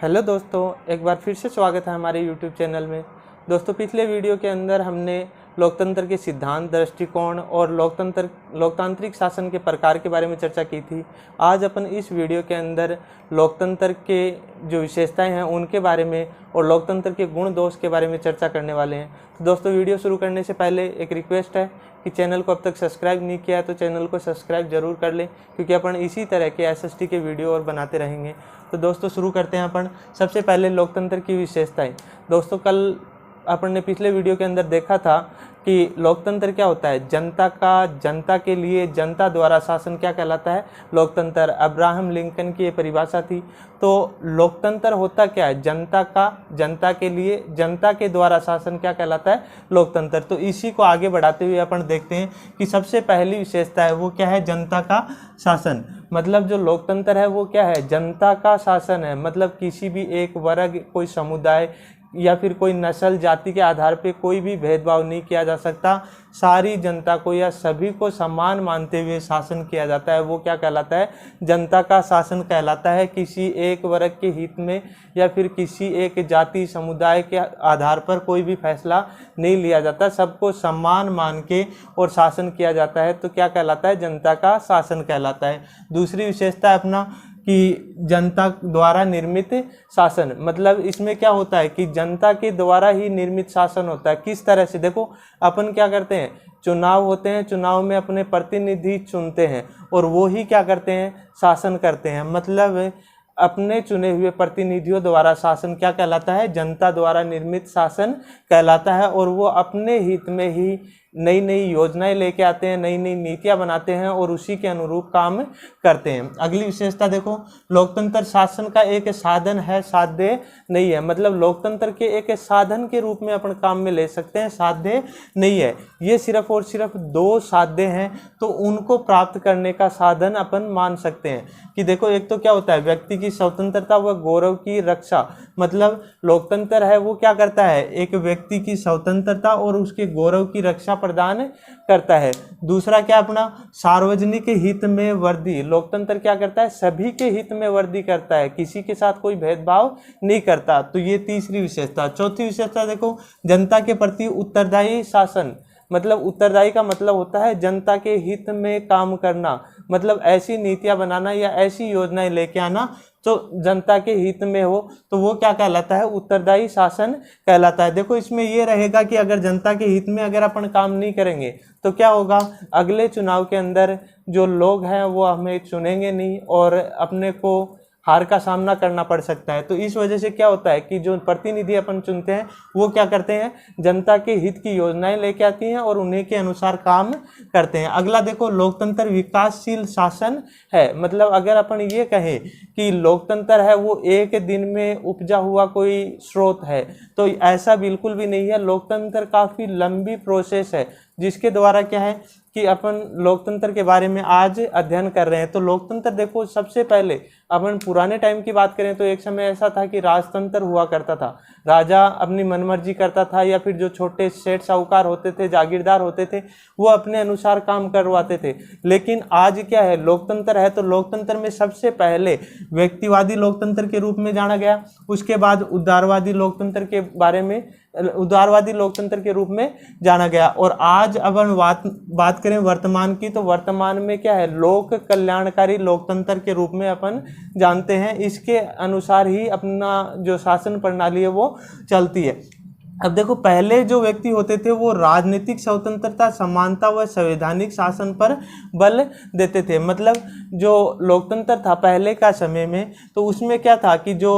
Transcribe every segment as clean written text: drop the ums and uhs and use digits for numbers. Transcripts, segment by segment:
Hello दोस्तों, एक बार फिर से स्वागत है हमारे यूट्यूब चैनल में। दोस्तों, पिछले वीडियो के अंदर हमने लोकतंत्र के सिद्धांत, दृष्टिकोण और लोकतांत्रिक शासन के प्रकार के बारे में चर्चा की थी। आज अपन इस वीडियो के अंदर लोकतंत्र के जो विशेषताएं हैं उनके बारे में और लोकतंत्र के गुण दोष के बारे में चर्चा करने वाले हैं। तो दोस्तों, वीडियो शुरू करने से पहले एक रिक्वेस्ट है कि चैनल को अब तक सब्सक्राइब नहीं किया है तो चैनल को सब्सक्राइब जरूर कर लें, क्योंकि अपन इसी तरह के एसएसटी के वीडियो और बनाते रहेंगे। तो दोस्तों, शुरू करते हैं अपन। सबसे पहले लोकतंत्र की विशेषताएं। दोस्तों, कल अपन ने पिछले वीडियो के अंदर देखा था कि लोकतंत्र क्या होता है। जनता के लिए जनता द्वारा शासन क्या कहलाता है, लोकतंत्र। अब्राहम लिंकन की ये परिभाषा थी। तो लोकतंत्र होता क्या है, जनता के लिए जनता के द्वारा शासन क्या कहलाता है, लोकतंत्र। तो इसी को आगे बढ़ाते हुए अपन देखते हैं कि सबसे पहली विशेषता है वो क्या है, जनता का शासन। मतलब जो लोकतंत्र है वो क्या है, जनता का शासन है। मतलब किसी भी एक वर्ग, कोई समुदाय या फिर कोई नस्ल, जाति के आधार पे कोई भी भेदभाव नहीं किया जा सकता। सारी जनता को या सभी को समान मानते हुए शासन किया जाता है। वो क्या कहलाता है, जनता का शासन कहलाता है। किसी एक वर्ग के हित में या फिर किसी एक जाति समुदाय के आधार पर कोई भी फैसला नहीं लिया जाता, सबको समान मान के और शासन किया जाता है। तो क्या कहलाता है, जनता का शासन कहलाता है। दूसरी विशेषता है अपना कि जनता द्वारा निर्मित शासन। मतलब इसमें क्या होता है कि जनता के द्वारा ही निर्मित शासन होता है। किस तरह से, देखो अपन क्या करते हैं, चुनाव होते हैं, चुनाव में अपने प्रतिनिधि चुनते हैं और वो ही क्या करते हैं, शासन करते हैं। मतलब अपने चुने हुए प्रतिनिधियों द्वारा शासन क्या कहलाता है, जनता द्वारा निर्मित शासन कहलाता है। और वो अपने हित में ही नई नई योजनाएं लेके आते हैं, नई नई नीतियां बनाते हैं और उसी के अनुरूप काम करते हैं। अगली विशेषता देखो, लोकतंत्र शासन का एक साधन है, साध्य नहीं है। मतलब लोकतंत्र के एक साधन के रूप में अपन काम में ले सकते हैं, साध्य नहीं है। ये सिर्फ और सिर्फ दो साध्य हैं, तो उनको प्राप्त करने का साधन अपन मान सकते हैं। कि देखो, एक तो क्या होता है, व्यक्ति की स्वतंत्रता व गौरव की रक्षा। मतलब लोकतंत्र है वो क्या करता है, एक व्यक्ति की स्वतंत्रता और उसके गौरव की रक्षा प्रदान करता है। दूसरा क्या अपना, सार्वजनिक हित में वर्दी। लोकतंत्र क्या करता है, सभी के हित में वर्दी करता है, किसी के साथ कोई भेदभाव नहीं करता। तो ये तीसरी विशेषता। चौथी विशेषता देखो, जनता के प्रति उत्तरदायी शासन। मतलब उत्तरदायी का मतलब होता है जनता के हित में काम करना। मतलब ऐसी नीतियां बनाना या ऐसी योजनाएं लेके आना जो जनता के हित में हो, तो वो क्या कहलाता है, उत्तरदायी शासन कहलाता है। देखो, इसमें ये रहेगा कि अगर जनता के हित में अगर अपन काम नहीं करेंगे तो क्या होगा, अगले चुनाव के अंदर जो लोग हैं वो हमें चुनेंगे नहीं और अपने को हार का सामना करना पड़ सकता है। तो इस वजह से क्या होता है कि जो प्रतिनिधि अपन चुनते हैं वो क्या करते हैं, जनता के हित की योजनाएं लेके आती हैं और उन्हीं के अनुसार काम करते हैं। अगला देखो, लोकतंत्र विकासशील शासन है। मतलब अगर अपन ये कहें कि लोकतंत्र है वो एक दिन में उपजा हुआ कोई स्रोत है, तो ऐसा बिल्कुल भी नहीं है। लोकतंत्र काफ़ी लंबी प्रोसेस है जिसके द्वारा क्या है कि अपन लोकतंत्र के बारे में आज अध्ययन कर रहे हैं। तो लोकतंत्र देखो, सबसे पहले अपन पुराने टाइम की बात करें तो एक समय ऐसा था कि राजतंत्र हुआ करता था। राजा अपनी मनमर्जी करता था या फिर जो छोटे सेठ साहूकार होते थे, जागीरदार होते थे, वो अपने अनुसार काम करवाते थे। लेकिन आज क्या है, लोकतंत्र है। तो लोकतंत्र में सबसे पहले व्यक्तिवादी लोकतंत्र के रूप में जाना गया, उसके बाद उदारवादी लोकतंत्र के रूप में जाना गया। और आज अपन बात करें वर्तमान की, तो वर्तमान में क्या है, लोक कल्याणकारी लोकतंत्र के रूप में अपन जानते हैं। इसके अनुसार ही अपना जो शासन प्रणाली है वो चलती है। अब देखो, पहले जो व्यक्ति होते थे वो राजनीतिक स्वतंत्रता, समानता व संवैधानिक शासन पर बल देते थे। मतलब जो लोकतंत्र था पहले का समय में, तो उसमें क्या था कि जो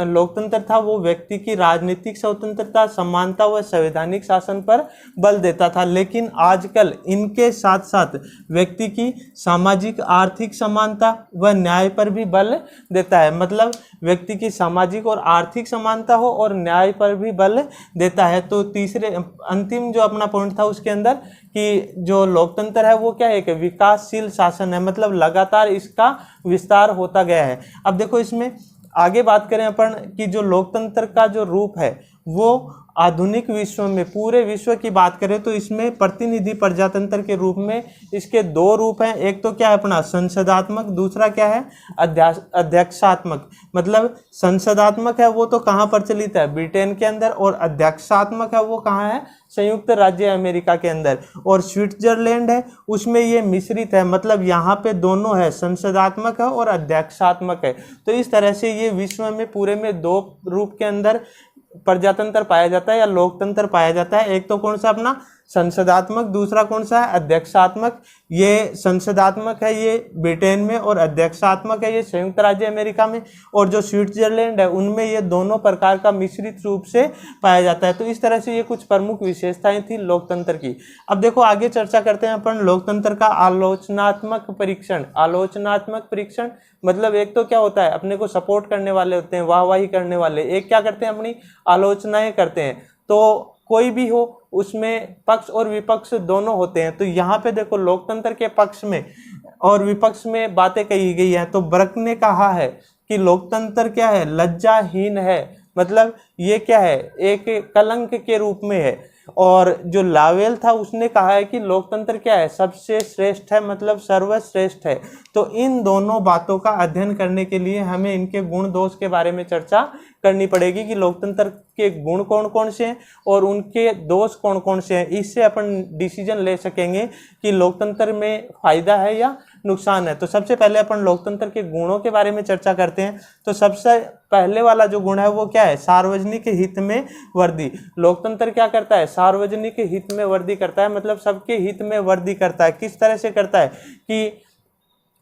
लोकतंत्र था वो व्यक्ति की राजनीतिक स्वतंत्रता, समानता व संवैधानिक शासन पर बल देता था। लेकिन आजकल इनके साथ साथ व्यक्ति की सामाजिक आर्थिक समानता व न्याय पर भी बल देता है। मतलब व्यक्ति की सामाजिक और आर्थिक समानता हो और न्याय पर भी बल देता है। तो तीसरे अंतिम जो अपना पॉइंट था उसके अंदर कि जो लोकतंत्र है वो क्या है, कि विकासशील शासन है। मतलब लगातार इसका विस्तार होता गया है। अब देखो, इसमें आगे बात करें अपन कि जो लोकतंत्र का जो रूप है वो आधुनिक विश्व में, पूरे विश्व की बात करें तो इसमें प्रतिनिधि प्रजातंत्र के रूप में इसके दो रूप हैं। एक तो क्या है अपना संसदात्मक, दूसरा क्या है अध्यक्षात्मक। मतलब संसदात्मक है वो तो कहाँ प्रचलित है, ब्रिटेन के अंदर, और अध्यक्षात्मक है वो कहाँ है, संयुक्त राज्य अमेरिका के अंदर। और स्विट्जरलैंड है उसमें ये मिश्रित है, मतलब यहाँ पे दोनों है, संसदात्मक है और अध्यक्षात्मक है। तो इस तरह से ये विश्व में पूरे में दो रूप के अंदर प्रजातंत्र पाया जाता है या लोकतंत्र पाया जाता है। एक तो कौन सा अपना संसदात्मक, दूसरा कौन सा है अध्यक्षात्मक। ये संसदात्मक है ये ब्रिटेन में और अध्यक्षात्मक है ये संयुक्त राज्य अमेरिका में। और जो स्विट्जरलैंड है उनमें ये दोनों प्रकार का मिश्रित रूप से पाया जाता है। तो इस तरह से ये कुछ प्रमुख विशेषताएं थी लोकतंत्र की। अब देखो आगे चर्चा करते हैं अपन लोकतंत्र का आलोचनात्मक परीक्षण। आलोचनात्मक परीक्षण मतलब एक तो क्या होता है, अपने को सपोर्ट करने वाले होते हैं, वाहवाही करने वाले, एक क्या करते हैं अपनी आलोचनाएं करते हैं। तो कोई भी हो उसमें पक्ष और विपक्ष दोनों होते हैं। तो यहाँ पे देखो लोकतंत्र के पक्ष में और विपक्ष में बातें कही गई है। तो ब्रक ने कहा है कि लोकतंत्र क्या है, लज्जाहीन है, मतलब ये क्या है, एक कलंक के रूप में है। और जो लावेल था उसने कहा है कि लोकतंत्र क्या है, सबसे श्रेष्ठ है, मतलब सर्वश्रेष्ठ है। तो इन दोनों बातों का अध्ययन करने के लिए हमें इनके गुण दोष के बारे में चर्चा करनी पड़ेगी कि लोकतंत्र के गुण कौन कौन से हैं और उनके दोष कौन कौन से हैं। इससे अपन डिसीजन ले सकेंगे कि लोकतंत्र में फायदा है या नुकसान है। तो सबसे पहले अपन लोकतंत्र के गुणों के बारे में चर्चा करते हैं। तो सबसे पहले वाला जो गुण है वो क्या है, सार्वजनिक हित में वर्दी। लोकतंत्र क्या करता है, सार्वजनिक हित में वर्दी करता है, मतलब सबके हित में वर्दी करता है। किस तरह से करता है कि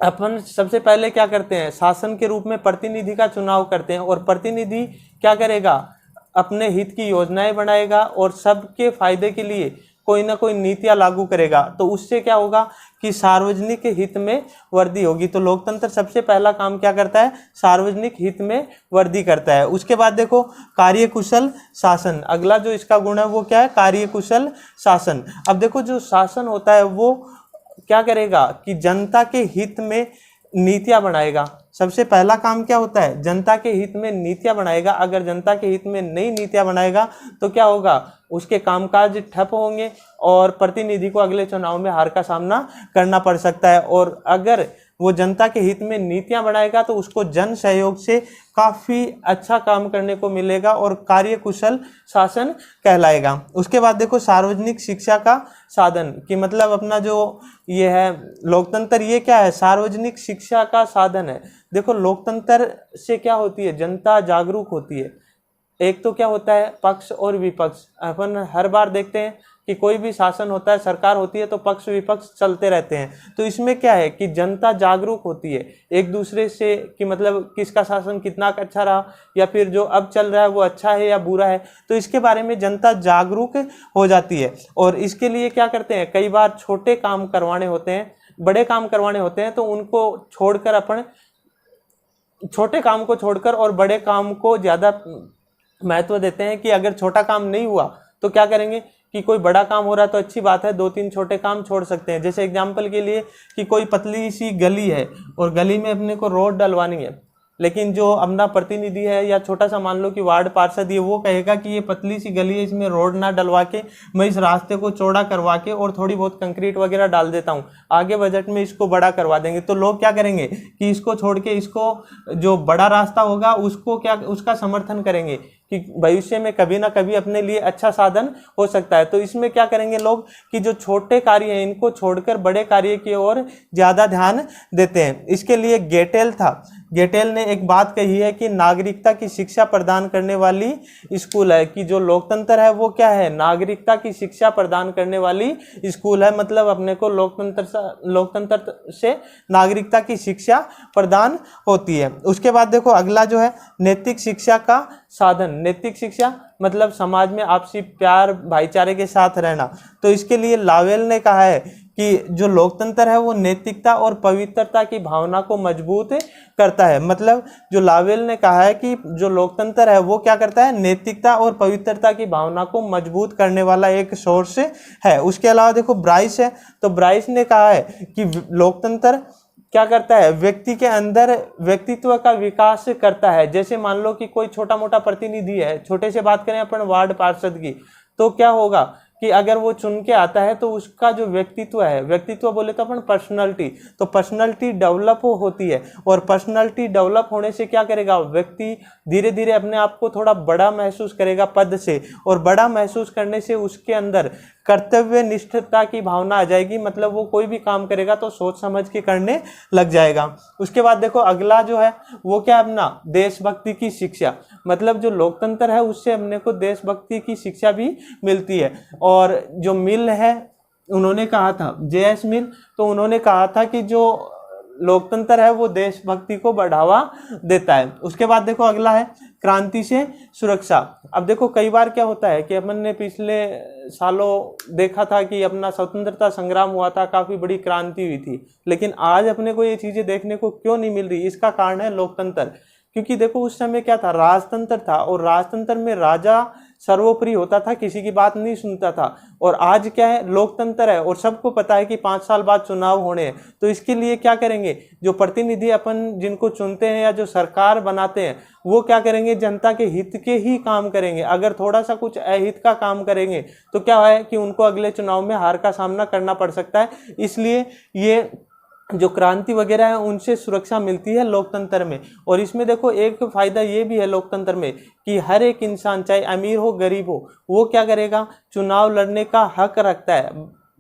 अपन सबसे पहले क्या करते हैं, शासन के रूप में प्रतिनिधि का चुनाव करते हैं और प्रतिनिधि क्या करेगा, अपने हित की योजनाएं बनाएगा और सबके फायदे के लिए कोई ना कोई नीतियां लागू करेगा। तो उससे क्या होगा कि सार्वजनिक हित में वर्दी होगी। तो लोकतंत्र सबसे पहला काम क्या करता है, सार्वजनिक हित में वर्दी करता है। उसके बाद देखो कार्यकुशल शासन, अगला जो इसका गुण है वो क्या है, कार्यकुशल शासन। अब देखो जो शासन होता है वो क्या करेगा कि जनता के हित में नीतियां बनाएगा। सबसे पहला काम क्या होता है, जनता के हित में नीतियां बनाएगा। अगर जनता के हित में नई नीतियां बनाएगा तो क्या होगा, उसके कामकाज ठप होंगे और प्रतिनिधि को अगले चुनाव में हार का सामना करना पड़ सकता है। और अगर वो जनता के हित में नीतियां बनाएगा तो उसको जन सहयोग से काफ़ी अच्छा काम करने को मिलेगा और कार्यकुशल शासन कहलाएगा। उसके बाद देखो सार्वजनिक शिक्षा का साधन, कि मतलब अपना जो ये है लोकतंत्र, ये क्या है, सार्वजनिक शिक्षा का साधन है। देखो लोकतंत्र से क्या होती है, जनता जागरूक होती है। एक तो क्या होता है पक्ष और विपक्ष। अपन हर बार देखते हैं कि कोई भी शासन होता है, सरकार होती है, तो पक्ष विपक्ष चलते रहते हैं। तो इसमें क्या है कि जनता जागरूक होती है एक दूसरे से, कि मतलब किसका शासन कितना अच्छा रहा या फिर जो अब चल रहा है वो अच्छा है या बुरा है। तो इसके बारे में जनता जागरूक हो जाती है। और इसके लिए क्या करते हैं, कई बार छोटे काम करवाने होते हैं, बड़े काम करवाने होते हैं, तो उनको छोड़कर अपन छोटे काम को छोड़कर और बड़े काम को ज़्यादा महत्व देते हैं। कि अगर छोटा काम नहीं हुआ तो क्या करेंगे कि कोई बड़ा काम हो रहा है तो अच्छी बात है, 2-3 छोटे काम छोड़ सकते हैं। जैसे एग्जांपल के लिए कि कोई पतली सी गली है और गली में अपने को रोड डलवानी है, लेकिन जो अपना प्रतिनिधि है या छोटा सा मान लो कि वार्ड पार्षद है, वो कहेगा कि ये पतली सी गली है, इसमें रोड ना डलवा के मैं इस रास्ते को चौड़ा करवा के और थोड़ी बहुत कंक्रीट वगैरह डाल देता हूँ, आगे बजट में इसको बड़ा करवा देंगे। तो लोग क्या करेंगे कि इसको छोड़ के इसको जो बड़ा रास्ता होगा उसको क्या, उसका समर्थन करेंगे कि भविष्य में कभी ना कभी अपने लिए अच्छा साधन हो सकता है। तो इसमें क्या करेंगे लोग कि जो छोटे कार्य हैं इनको छोड़कर बड़े कार्य की ओर ज़्यादा ध्यान देते हैं। इसके लिए गेटेल था, गेटेल ने एक बात कही है कि नागरिकता की शिक्षा प्रदान करने वाली स्कूल है। कि जो लोकतंत्र है वो क्या है, नागरिकता की शिक्षा प्रदान करने वाली स्कूल है। मतलब अपने को लोकतंत्र से नागरिकता की शिक्षा प्रदान होती है। उसके बाद देखो अगला जो है नैतिक शिक्षा का साधन। नैतिक शिक्षा मतलब समाज में आपसी प्यार भाईचारे के साथ रहना। तो इसके लिए लावेल ने कहा है कि जो लोकतंत्र है वो नैतिकता और पवित्रता की भावना को मजबूत करता है। मतलब जो लावेल ने कहा है कि जो लोकतंत्र है वो क्या करता है, नैतिकता और पवित्रता की भावना को मजबूत करने वाला एक सोर्स है। उसके अलावा देखो ब्राइस है, तो ब्राइस ने कहा है कि लोकतंत्र क्या करता है, व्यक्ति के अंदर व्यक्तित्व का विकास करता है। जैसे मान लो कि कोई छोटा मोटा प्रतिनिधि है, छोटे से बात करें अपन वार्ड पार्षद की, तो क्या होगा कि अगर वो चुन के आता है तो उसका जो व्यक्तित्व है, व्यक्तित्व बोले तो अपन पर्सनालिटी, तो पर्सनालिटी डेवलप होती है। और पर्सनालिटी डेवलप होने से क्या करेगा, व्यक्ति धीरे धीरे अपने आप को थोड़ा बड़ा महसूस करेगा पद से, और बड़ा महसूस करने से उसके अंदर कर्तव्य निष्ठता की भावना आ जाएगी। मतलब वो कोई भी काम करेगा तो सोच समझ के करने लग जाएगा। उसके बाद देखो अगला जो है वो क्या, अपना देशभक्ति की शिक्षा। मतलब जो लोकतंत्र है उससे अपने को देशभक्ति की शिक्षा भी मिलती है। और जो मिल है, उन्होंने कहा था, जे.एस. मिल, तो उन्होंने कहा था कि जो लोकतंत्र है वो देशभक्ति को बढ़ावा देता है। उसके बाद देखो अगला है क्रांति से सुरक्षा। अब देखो कई बार क्या होता है कि अपन ने पिछले सालों देखा था कि अपना स्वतंत्रता संग्राम हुआ था, काफ़ी बड़ी क्रांति हुई थी, लेकिन आज अपने को ये चीज़ें देखने को क्यों नहीं मिल रही? इसका कारण है लोकतंत्र। क्योंकि देखो उस समय क्या था, राजतंत्र था, और राजतंत्र में राजा सर्वोपरि होता था, किसी की बात नहीं सुनता था। और आज क्या है, लोकतंत्र है और सबको पता है कि 5 साल बाद चुनाव होने हैं। तो इसके लिए क्या करेंगे, जो प्रतिनिधि अपन जिनको चुनते हैं या जो सरकार बनाते हैं वो क्या करेंगे, जनता के हित के ही काम करेंगे। अगर थोड़ा सा कुछ अहित का काम करेंगे तो क्या है कि उनको अगले चुनाव में हार का सामना करना पड़ सकता है। इसलिए ये जो क्रांति वगैरह है उनसे सुरक्षा मिलती है लोकतंत्र में। और इसमें देखो एक फायदा ये भी है लोकतंत्र में कि हर एक इंसान, चाहे अमीर हो गरीब हो, वो क्या करेगा, चुनाव लड़ने का हक रखता है,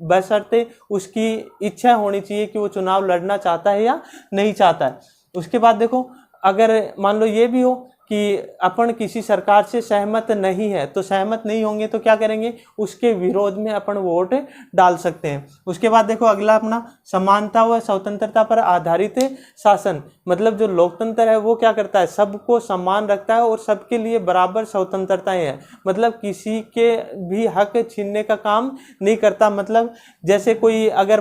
बशर्ते उसकी इच्छा होनी चाहिए कि वो चुनाव लड़ना चाहता है या नहीं चाहता है। उसके बाद देखो अगर मान लो ये भी हो कि अपन किसी सरकार से सहमत नहीं है, तो सहमत नहीं होंगे तो क्या करेंगे, उसके विरोध में अपन वोट डाल सकते हैं। उसके बाद देखो अगला अपना समानता व स्वतंत्रता पर आधारित शासन। मतलब जो लोकतंत्र है वो क्या करता है, सबको समान रखता है और सबके लिए बराबर स्वतंत्रताएं हैं। मतलब किसी के भी हक छीनने का काम नहीं करता। मतलब जैसे कोई अगर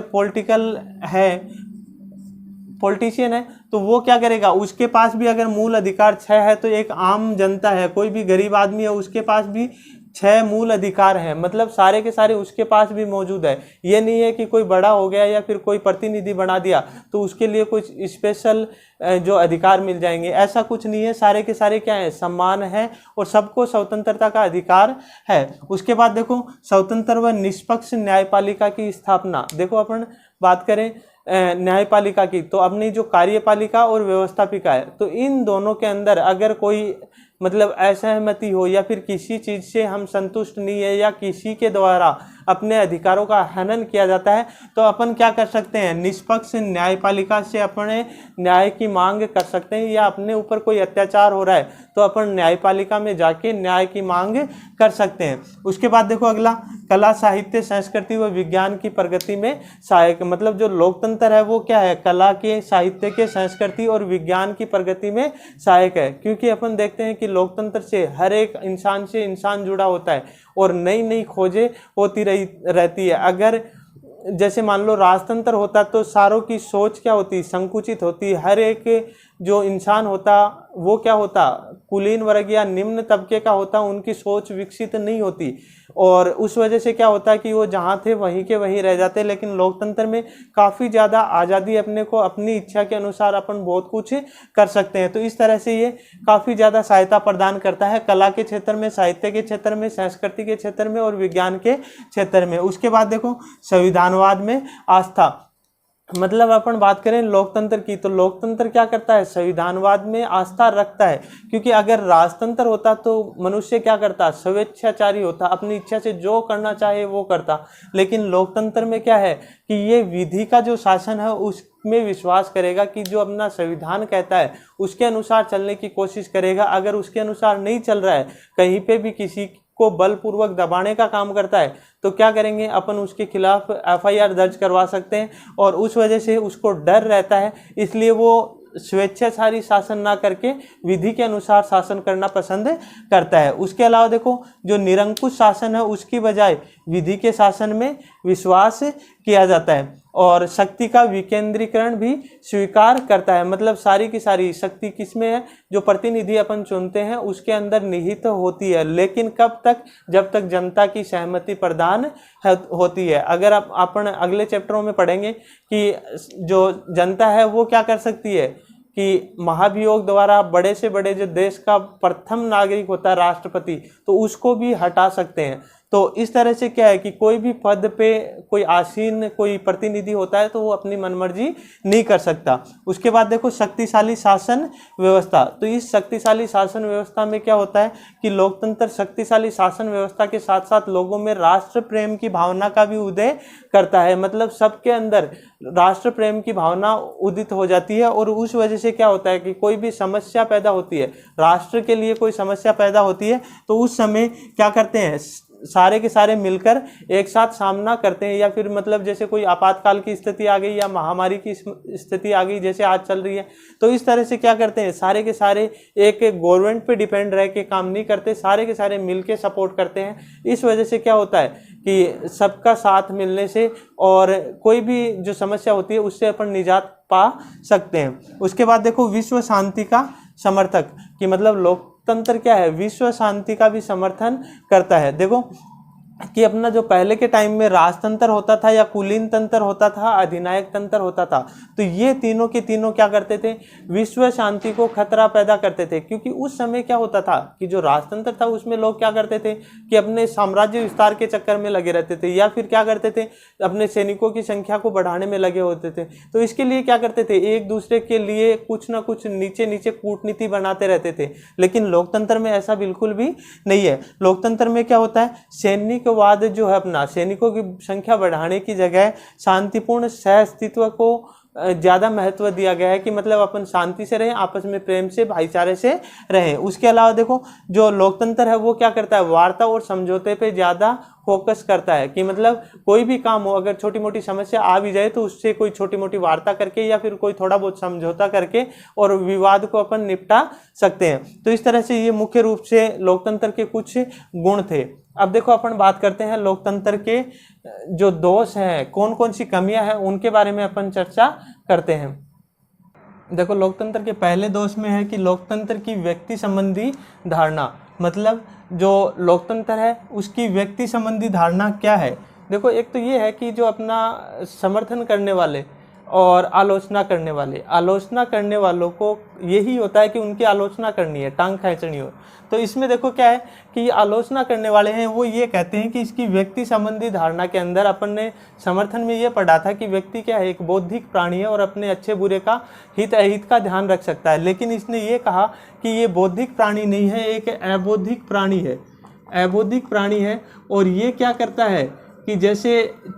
पॉलिटिशियन है तो वो क्या करेगा, उसके पास भी अगर मूल अधिकार 6 है, तो एक आम जनता है, कोई भी गरीब आदमी है, उसके पास भी 6 मूल अधिकार हैं। मतलब सारे के सारे उसके पास भी मौजूद है। ये नहीं है कि कोई बड़ा हो गया या फिर कोई प्रतिनिधि बना दिया तो उसके लिए कुछ स्पेशल जो अधिकार मिल जाएंगे, ऐसा कुछ नहीं है। सारे के सारे क्या है, समान है और सबको स्वतंत्रता का अधिकार है। उसके बाद देखो स्वतंत्र व निष्पक्ष न्यायपालिका की स्थापना। देखो अपन बात करें न्यायपालिका की, तो अपनी जो कार्यपालिका और व्यवस्थापिका है, तो इन दोनों के अंदर अगर कोई मतलब असहमति हो या फिर किसी चीज़ से हम संतुष्ट नहीं है या किसी के द्वारा अपने अधिकारों का हनन किया जाता है, तो अपन क्या कर सकते हैं, निष्पक्ष न्यायपालिका से अपने न्याय की मांग कर सकते हैं। या अपने ऊपर कोई अत्याचार हो रहा है तो अपन न्यायपालिका में जाके न्याय की मांग कर सकते हैं। उसके बाद देखो अगला कला साहित्य संस्कृति व विज्ञान की प्रगति में सहायक। मतलब जो लोकतंत्र है वो क्या है, कला के, साहित्य के, संस्कृति और विज्ञान की प्रगति में सहायक है। क्योंकि अपन देखते हैं कि लोकतंत्र से हर एक इंसान से इंसान जुड़ा होता है और नई नई खोजें होती रहती है। अगर जैसे मान लो राजतंत्र होता तो सारों की सोच क्या होती, संकुचित होती। हर एक जो इंसान होता वो क्या होता, कुलीन वर्ग या निम्न तबके का होता, उनकी सोच विकसित नहीं होती और उस वजह से क्या होता है कि वो जहाँ थे वहीं के वहीं रह जाते। लेकिन लोकतंत्र में काफ़ी ज़्यादा आज़ादी, अपने को अपनी इच्छा के अनुसार अपन बहुत कुछ कर सकते हैं। तो इस तरह से ये काफ़ी ज़्यादा सहायता प्रदान करता है कला के क्षेत्र में, साहित्य के क्षेत्र में, संस्कृति के क्षेत्र में और विज्ञान के क्षेत्र में। उसके बाद देखो संविधानवाद में आस्था। मतलब अपन बात करें लोकतंत्र की, तो लोकतंत्र क्या करता है, संविधानवाद में आस्था रखता है। क्योंकि अगर राजतंत्र होता तो मनुष्य क्या करता, स्वेच्छाचारी होता, अपनी इच्छा से जो करना चाहे वो करता। लेकिन लोकतंत्र में क्या है कि ये विधि का जो शासन है उसमें विश्वास करेगा कि जो अपना संविधान कहता है उसके अनुसार चलने की कोशिश करेगा। अगर उसके अनुसार नहीं चल रहा है, कहीं पे भी किसी को बलपूर्वक दबाने का काम करता है, तो क्या करेंगे, अपन उसके खिलाफ FIR दर्ज करवा सकते हैं। और उस वजह से उसको डर रहता है, इसलिए वो स्वेच्छाचारी शासन ना करके विधि के अनुसार शासन करना पसंद करता है। उसके अलावा देखो जो निरंकुश शासन है उसकी बजाय विधि के शासन में विश्वास किया जाता है। और शक्ति का विकेंद्रीकरण भी स्वीकार करता है। मतलब सारी की सारी शक्ति किसमें है, जो प्रतिनिधि अपन चुनते हैं उसके अंदर निहित होती है, लेकिन कब तक, जब तक जनता की सहमति प्रदान होती है। अगर अपन अगले चैप्टरों में पढ़ेंगे कि जो जनता है वो क्या कर सकती है कि महाभियोग द्वारा बड़े से बड़े जो देश का प्रथम नागरिक होता है राष्ट्रपति, तो उसको भी हटा सकते हैं। तो इस तरह से क्या है कि कोई भी पद पे कोई आसीन कोई प्रतिनिधि होता है तो वो अपनी मनमर्जी नहीं कर सकता। उसके बाद देखो शक्तिशाली शासन व्यवस्था। तो इस शक्तिशाली शासन व्यवस्था में क्या होता है कि लोकतंत्र शक्तिशाली शासन व्यवस्था के साथ साथ लोगों में राष्ट्र प्रेम की भावना का भी उदय करता है। मतलब सबके अंदर राष्ट्र प्रेम की भावना उदित हो जाती है, और उस वजह से क्या होता है कि कोई भी समस्या पैदा होती है, राष्ट्र के लिए कोई समस्या पैदा होती है, तो उस समय क्या करते हैं, सारे के सारे मिलकर एक साथ सामना करते हैं। या फिर मतलब जैसे कोई आपातकाल की स्थिति आ गई या महामारी की स्थिति आ गई जैसे आज चल रही है, तो इस तरह से क्या करते हैं, सारे के सारे एक गवर्नमेंट पे डिपेंड रह के काम नहीं करते, सारे के सारे मिलके सपोर्ट करते हैं। इस वजह से क्या होता है कि सबका साथ मिलने से और कोई भी जो समस्या होती है उससे अपन निजात पा सकते हैं। उसके बाद देखो विश्व शांति का समर्थक, कि मतलब लोकतंत्र क्या है, विश्व शांति का भी समर्थन करता है। देखो कि अपना जो पहले के टाइम में राजतंत्र होता था या कुलीन तंत्र होता था, अधिनायक तंत्र होता था, तो ये तीनों के तीनों क्या करते थे, विश्व शांति को खतरा पैदा करते थे। क्योंकि उस समय क्या होता था कि जो राजतंत्र था उसमें लोग क्या करते थे कि अपने साम्राज्य विस्तार के चक्कर में लगे रहते थे, या फिर क्या करते थे, अपने सैनिकों की संख्या को बढ़ाने में लगे होते थे। तो इसके लिए क्या करते थे, एक दूसरे के लिए कुछ ना कुछ नीचे नीचे कूटनीति बनाते रहते थे। लेकिन लोकतंत्र में ऐसा बिल्कुल भी नहीं है। लोकतंत्र में क्या होता है, सैनिक वाद जो है अपना, सैनिकों की संख्या बढ़ाने की जगह शांतिपूर्ण सहअस्तित्व को ज़्यादा महत्व दिया गया है, कि मतलब अपन शांति से रहें, आपस में प्रेम से भाईचारे से रहें। उसके अलावा देखो जो लोकतंत्र है वो क्या करता है, वार्ता और समझौते पे ज़्यादा फोकस करता है। कि मतलब कोई भी काम हो, अगर छोटी मोटी समस्या आ भी जाए तो उससे कोई छोटी मोटी वार्ता करके या फिर कोई थोड़ा बहुत समझौता करके और विवाद को अपन निपटा सकते हैं। तो इस तरह से ये मुख्य रूप से लोकतंत्र के कुछ गुण थे। अब देखो अपन बात करते हैं लोकतंत्र के जो दोष हैं, कौन कौन सी कमियां हैं, उनके बारे में अपन चर्चा करते हैं। देखो लोकतंत्र के पहले दोष में है कि लोकतंत्र की व्यक्ति संबंधी धारणा। मतलब जो लोकतंत्र है उसकी व्यक्ति संबंधी धारणा क्या है। देखो एक तो ये है कि जो अपना समर्थन करने वाले और आलोचना करने वालों को यही होता है कि उनकी आलोचना करनी है, टांग खींचनी हो। तो इसमें देखो क्या है कि आलोचना करने वाले हैं वो ये कहते हैं कि इसकी व्यक्ति संबंधी धारणा के अंदर अपन ने समर्थन में ये पढ़ा था कि व्यक्ति क्या है, एक बौद्धिक प्राणी है और अपने अच्छे बुरे का हित अहित का ध्यान रख सकता है। लेकिन इसने ये कहा कि ये बौद्धिक प्राणी नहीं है, एक अबौद्धिक प्राणी है, अबौद्धिक प्राणी है। और ये क्या करता है कि जैसे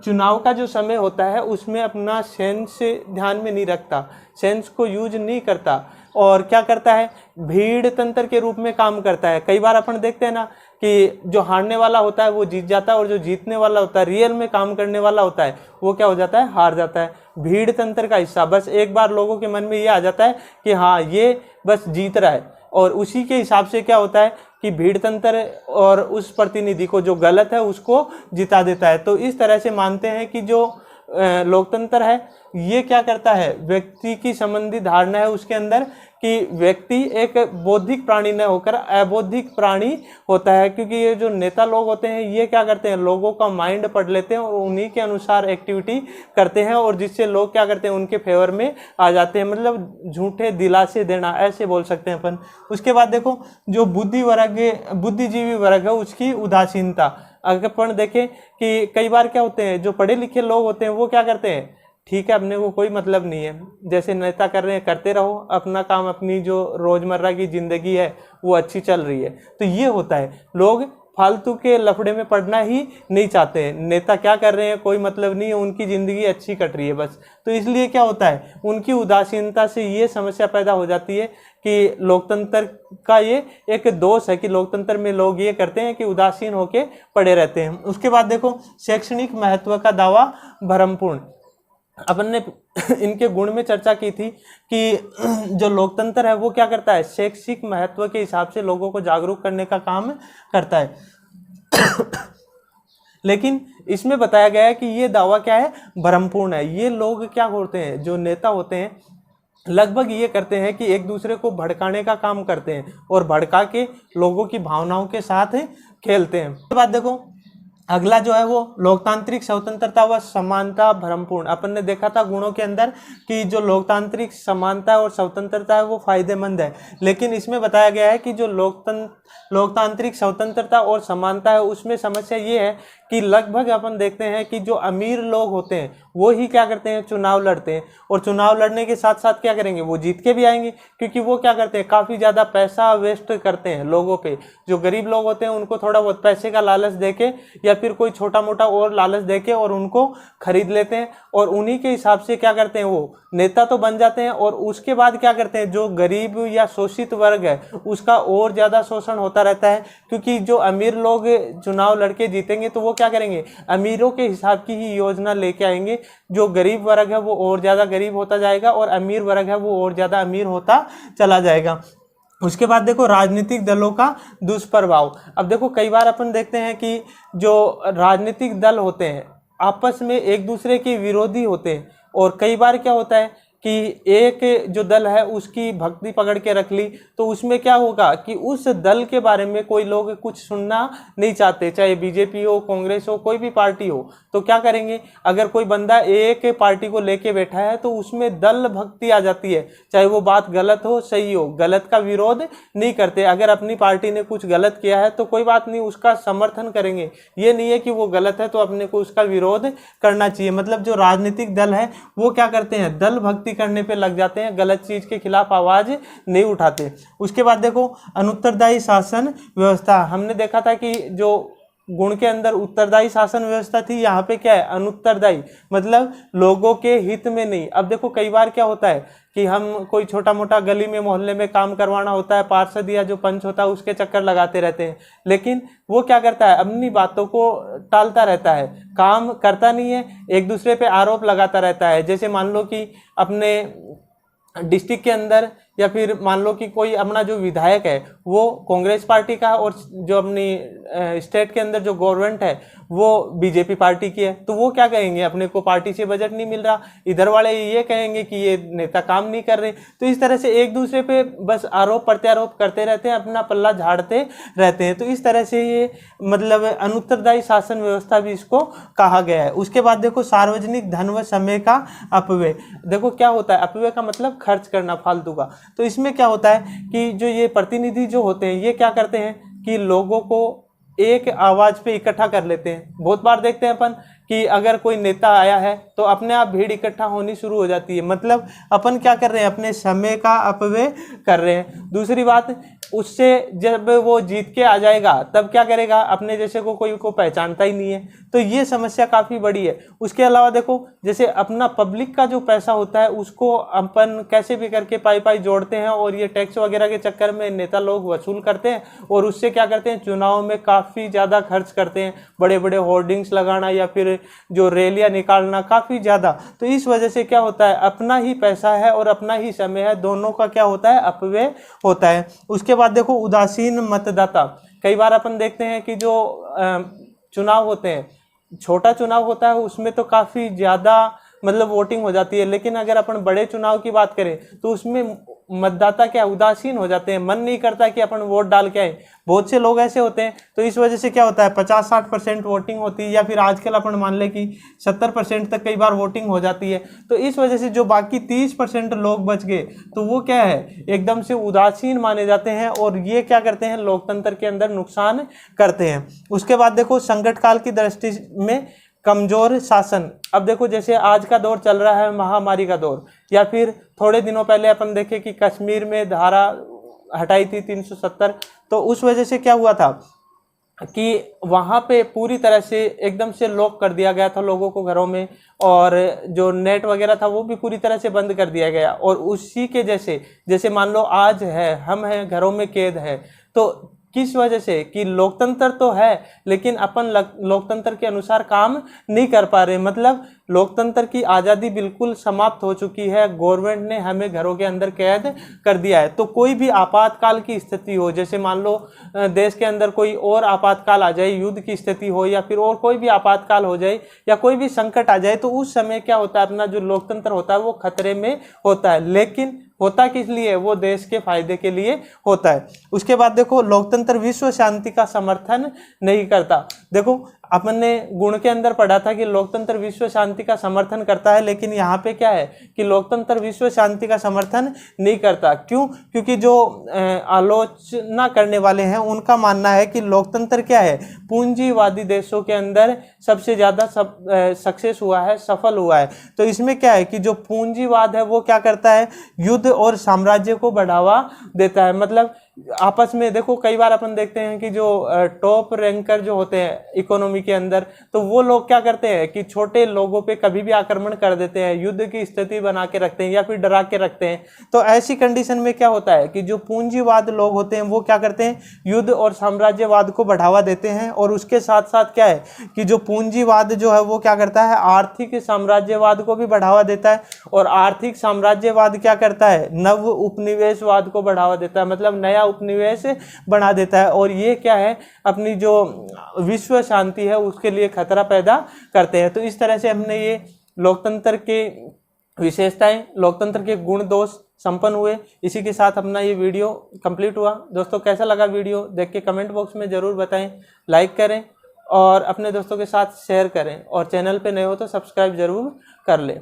चुनाव का जो समय होता है उसमें अपना सेंस ध्यान में नहीं रखता, सेंस को यूज नहीं करता, और क्या करता है, भीड़ तंत्र के रूप में काम करता है। कई बार अपन देखते हैं ना कि जो हारने वाला होता है वो जीत जाता है, और जो जीतने वाला होता है, रियल में काम करने वाला होता है, वो क्या हो जाता है, हार जाता है। भीड़ तंत्र का हिस्सा, बस एक बार लोगों के मन में ये आ जाता है कि हाँ ये बस जीत रहा है, और उसी के हिसाब से क्या होता है कि भीड़ तंत्र और उस प्रतिनिधि को जो गलत है उसको जिता देता है। तो इस तरह से मानते हैं कि जो लोकतंत्र है ये क्या करता है, व्यक्ति की संबंधी धारणा है उसके अंदर कि व्यक्ति एक बौद्धिक प्राणी न होकर अबौद्धिक प्राणी होता है। क्योंकि ये जो नेता लोग होते हैं ये क्या करते हैं, लोगों का माइंड पढ़ लेते हैं और उन्हीं के अनुसार एक्टिविटी करते हैं, और जिससे लोग क्या करते हैं, उनके फेवर में आ जाते हैं। मतलब झूठे दिलासे देना ऐसे बोल सकते हैं अपन। उसके बाद देखो जो बुद्धिजीवी वर्ग है उसकी उदासीनता। अगर अपन देखें कि कई बार क्या होते हैं, जो पढ़े लिखे लोग होते हैं वो क्या करते हैं, ठीक है अपने को कोई मतलब नहीं है, जैसे नेता कर रहे हैं करते रहो, अपना काम, अपनी जो रोजमर्रा की जिंदगी है वो अच्छी चल रही है। तो ये होता है, लोग फालतू के लफड़े में पड़ना ही नहीं चाहते हैं। नेता क्या कर रहे हैं कोई मतलब नहीं है, उनकी ज़िंदगी अच्छी कट रही है बस। तो इसलिए क्या होता है, उनकी उदासीनता से ये समस्या पैदा हो जाती है कि लोकतंत्र का ये एक दोष है कि लोकतंत्र में लोग ये करते हैं कि उदासीन होके पड़े रहते हैं। उसके बाद देखो शैक्षणिक महत्व का दावा भ्रमपूर्ण। अपन ने इनके गुण में चर्चा की थी कि जो लोकतंत्र है वो क्या करता है, शैक्षिक महत्व के हिसाब से लोगों को जागरूक करने का काम करता है। लेकिन इसमें बताया गया है कि ये दावा क्या है, भ्रमपूर्ण है। ये लोग क्या होते हैं, जो नेता होते हैं लगभग ये करते हैं कि एक दूसरे को भड़काने का काम करते हैं और भड़का के लोगों की भावनाओं के साथ खेलते हैं। उसके बाद देखो अगला जो है वो लोकतांत्रिक स्वतंत्रता व समानता भ्रमपूर्ण। अपन ने देखा था गुणों के अंदर कि जो लोकतांत्रिक समानता और स्वतंत्रता है वो फायदेमंद है, लेकिन इसमें बताया गया है कि जो लोकतांत्रिक स्वतंत्रता और समानता है उसमें समस्या ये है कि लगभग अपन देखते हैं कि जो अमीर लोग होते हैं वो ही क्या करते हैं, चुनाव लड़ते हैं, और चुनाव लड़ने के साथ साथ क्या करेंगे, वो जीत के भी आएंगे, क्योंकि वो क्या करते हैं, काफ़ी ज़्यादा पैसा वेस्ट करते हैं लोगों पे। जो गरीब लोग होते हैं उनको थोड़ा बहुत पैसे का लालच देके या फिर कोई छोटा मोटा और लालच देके और उनको खरीद लेते हैं, और उन्हीं के हिसाब से क्या करते हैं, वो नेता तो बन जाते हैं, और उसके बाद क्या करते हैं, जो गरीब या शोषित वर्ग है उसका और ज़्यादा शोषण होता रहता है, क्योंकि जो अमीर लोग चुनाव लड़के जीतेंगे तो वो क्या करेंगे, अमीरों के हिसाब की ही योजना लेके आएंगे। जो गरीब वर्ग है वो और ज़्यादा गरीब होता जाएगा और अमीर वर्ग है वो और ज़्यादा अमीर होता चला जाएगा। उसके बाद देखो राजनीतिक दलों का दुष्प्रभाव। अब देखो कई बार अपन देखते हैं कि जो राजनीतिक दल होते हैं आपस में एक दूसरे के विरोधी होते हैं, और कई बार क्या होता है कि एक जो दल है उसकी भक्ति पकड़ के रख ली, तो उसमें क्या होगा कि उस दल के बारे में कोई लोग कुछ सुनना नहीं चाहते, चाहे बीजेपी हो, कांग्रेस हो, कोई भी पार्टी हो, तो क्या करेंगे, अगर कोई बंदा एक पार्टी को लेके बैठा है तो उसमें दल भक्ति आ जाती है, चाहे वो बात गलत हो सही हो, गलत का विरोध नहीं करते। अगर अपनी पार्टी ने कुछ गलत किया है तो कोई बात नहीं, उसका समर्थन करेंगे, ये नहीं है कि वो गलत है तो अपने को उसका विरोध करना चाहिए। मतलब जो राजनीतिक दल है वो क्या करते हैं, दल भक्ति करने पे लग जाते हैं, गलत चीज के खिलाफ आवाज नहीं उठाते। उसके बाद देखो अनुत्तरदायी शासन व्यवस्था। हमने देखा था कि जो गुण के अंदर उत्तरदायी शासन व्यवस्था थी, यहाँ पे क्या है, अनुत्तरदायी, मतलब लोगों के हित में नहीं। अब देखो कई बार क्या होता है कि हम कोई छोटा मोटा गली में मोहल्ले में काम करवाना होता है, पार्षद या जो पंच होता है उसके चक्कर लगाते रहते हैं, लेकिन वो क्या करता है, अपनी बातों को टालता रहता है, काम करता नहीं है, एक दूसरे पे आरोप लगाता रहता है। जैसे मान लो कि अपने डिस्ट्रिक्ट के अंदर या फिर मान लो कि कोई अपना जो विधायक है वो कांग्रेस पार्टी का, और जो अपनी स्टेट के अंदर जो गवर्नमेंट है वो बीजेपी पार्टी की है, तो वो क्या कहेंगे, अपने को पार्टी से बजट नहीं मिल रहा, इधर वाले ये कहेंगे कि ये नेता काम नहीं कर रहे। तो इस तरह से एक दूसरे पे बस आरोप प्रत्यारोप करते रहते हैं, अपना पल्ला झाड़ते रहते हैं। तो इस तरह से ये मतलब अनुत्तरदायी शासन व्यवस्था भी इसको कहा गया है। उसके बाद देखो सार्वजनिक धन व समय का अपव्यय। देखो क्या होता है, अपव्यय का मतलब खर्च करना फालतू का। तो इसमें क्या होता है कि जो ये प्रतिनिधि जो होते हैं ये क्या करते हैं कि लोगों को एक आवाज पे इकट्ठा कर लेते हैं। बहुत बार देखते हैं अपन कि अगर कोई नेता आया है तो अपने आप भीड़ इकट्ठा होनी शुरू हो जाती है, मतलब अपन क्या कर रहे हैं, अपने समय का अपव्यय कर रहे हैं। दूसरी बात, उससे जब वो जीत के आ जाएगा तब क्या करेगा, अपने जैसे को कोई को पहचानता ही नहीं है, तो ये समस्या काफ़ी बड़ी है। उसके अलावा देखो जैसे अपना पब्लिक का जो पैसा होता है उसको अपन कैसे भी करके पाई पाई जोड़ते हैं, और ये टैक्स वगैरह के चक्कर में नेता लोग वसूल करते हैं, और उससे क्या करते हैं, चुनाव में काफ़ी ज़्यादा खर्च करते हैं, बड़े बड़े होर्डिंग्स लगाना या फिर जो रैलियाँ निकालना काफ़ी ज़्यादा। तो इस वजह से क्या होता है, अपना ही पैसा है और अपना ही समय है, दोनों का क्या होता है, अपव्यय होता है। उसके बाद देखो उदासीन मतदाता। कई बार अपन देखते हैं कि जो चुनाव होते हैं, छोटा चुनाव होता है उसमें तो काफ़ी ज़्यादा मतलब वोटिंग हो जाती है, लेकिन अगर अपन बड़े चुनाव की बात करें तो उसमें मतदाता क्या उदासीन हो जाते हैं, मन नहीं करता कि अपन वोट डाल के आए। बहुत से लोग ऐसे होते हैं, तो इस वजह से क्या होता है 50-60% वोटिंग होती है, या फिर आजकल अपन मान ले कि 70% तक कई बार वोटिंग हो जाती है। तो इस वजह से जो बाकी 30% लोग बच गए तो वो क्या है, एकदम से उदासीन माने जाते हैं, और ये क्या करते हैं, लोकतंत्र के अंदर नुकसान करते हैं। उसके बाद देखो संकट काल की दृष्टि में कमजोर शासन। अब देखो जैसे आज का दौर चल रहा है महामारी का दौर, या फिर थोड़े दिनों पहले अपन देखे कि कश्मीर में धारा हटाई थी 370, तो उस वजह से क्या हुआ था कि वहाँ पे पूरी तरह से एकदम से लॉक कर दिया गया था लोगों को घरों में, और जो नेट वगैरह था वो भी पूरी तरह से बंद कर दिया गया। और उसी के जैसे मान लो आज है, हम हैं घरों में कैद है, तो किस वजह से कि लोकतंत्र तो है लेकिन अपन लोकतंत्र के अनुसार काम नहीं कर पा रहे। मतलब लोकतंत्र की आज़ादी बिल्कुल समाप्त हो चुकी है, गवर्नमेंट ने हमें घरों के अंदर कैद कर दिया है। तो कोई भी आपातकाल की स्थिति हो, जैसे मान लो देश के अंदर कोई और आपातकाल आ जाए, युद्ध की स्थिति हो या फिर और कोई भी आपातकाल हो जाए या कोई भी संकट आ जाए, तो उस समय क्या होता है, अपना जो लोकतंत्र होता है वो खतरे में होता है। लेकिन होता किस लिए? वो देश के फायदे के लिए होता है। उसके बाद देखो, लोकतंत्र विश्व शांति का समर्थन नहीं करता। देखो अपन ने गुण के अंदर पढ़ा था कि लोकतंत्र विश्व शांति का समर्थन करता है, लेकिन यहाँ पे क्या है कि लोकतंत्र विश्व शांति का समर्थन नहीं करता। क्यों? क्योंकि जो आलोचना करने वाले हैं उनका मानना है कि लोकतंत्र क्या है, पूंजीवादी देशों के अंदर सबसे ज़्यादा सक्सेस हुआ है, सफल हुआ है। तो इसमें क्या है कि जो पूंजीवाद है वो क्या करता है, युद्ध और साम्राज्य को बढ़ावा देता है। मतलब आपस में देखो, कई बार अपन देखते हैं कि जो टॉप रैंकर जो होते हैं इकोनॉमी के अंदर, तो वो लोग क्या करते हैं कि छोटे लोगों पे कभी भी आक्रमण कर देते हैं, युद्ध की स्थिति बना के रखते हैं या फिर डरा के रखते हैं। तो ऐसी कंडीशन में क्या होता है कि जो पूंजीवाद लोग होते हैं वो क्या करते हैं, युद्ध और साम्राज्यवाद को बढ़ावा देते हैं। और उसके साथ साथ क्या है कि जो पूंजीवाद जो है वो क्या करता है, आर्थिक साम्राज्यवाद को भी बढ़ावा देता है। और आर्थिक साम्राज्यवाद क्या करता है, नव उपनिवेशवाद को बढ़ावा देता है, मतलब नया उपनिवेश बना देता है। और ये क्या है, अपनी जो विश्व शांति है उसके लिए खतरा पैदा करते हैं। तो इस तरह से हमने ये लोकतंत्र के विशेषताएं, लोकतंत्र के गुण दोष संपन्न हुए। इसी के साथ अपना ये वीडियो कंप्लीट हुआ। दोस्तों कैसा लगा वीडियो, देख के कमेंट बॉक्स में ज़रूर बताएं, लाइक करें और अपने दोस्तों के साथ शेयर करें। और चैनल पे नए हो तो सब्सक्राइब जरूर कर लें।